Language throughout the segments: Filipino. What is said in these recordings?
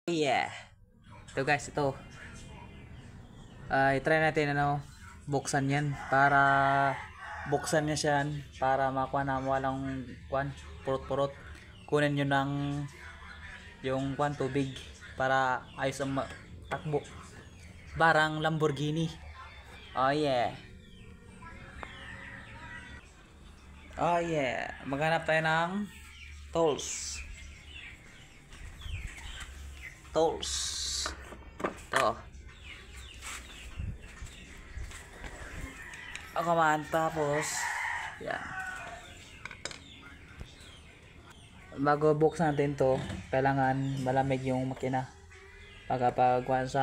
Yeah. Ito guys, ito. I-try natin buksan 'yan para buksan niya siya para makuha na walang purot-purot. Kunin niyo ng yung tubig para ayos ang takbo. Barang Lamborghini. Oh yeah. Oh yeah. Maghanap tayo ng tools. Ito. Ako man, tapos yan. Bago buksan natin to, kailangan malamig yung makina. Pagkuhan sa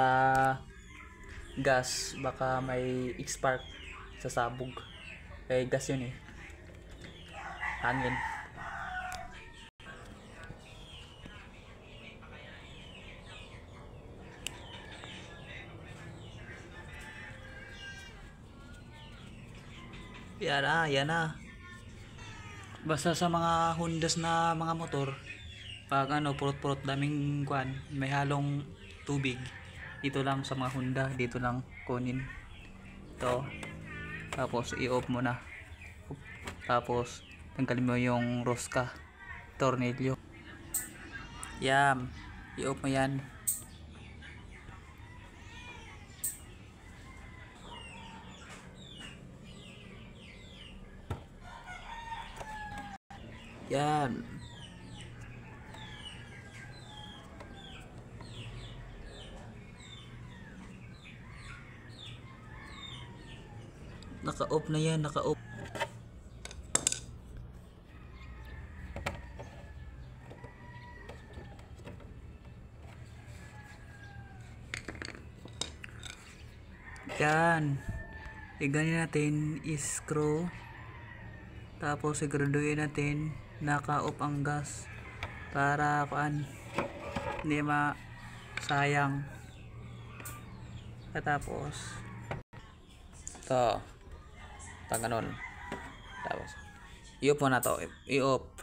gas, baka may spark sa sabog. Kaya gas yun eh. Hangin. Yan na. Basta sa mga Hondas na mga motor, pag purot-purot daming may halong tubig. Dito lang sa mga Honda, dito lang kunin. Ito. Tapos i-off mo na. Tapos tanggalin mo yung rosca, tornilyo. Yan. I-off mo yan. Yan. Naka-off na yan, naka-off. Yan. Iganin natin screw. Tapos siguraduhin natin naka-off ang gas para hindi sayang. Tapos ito ganun. Tapos i-off mo na to, i-off.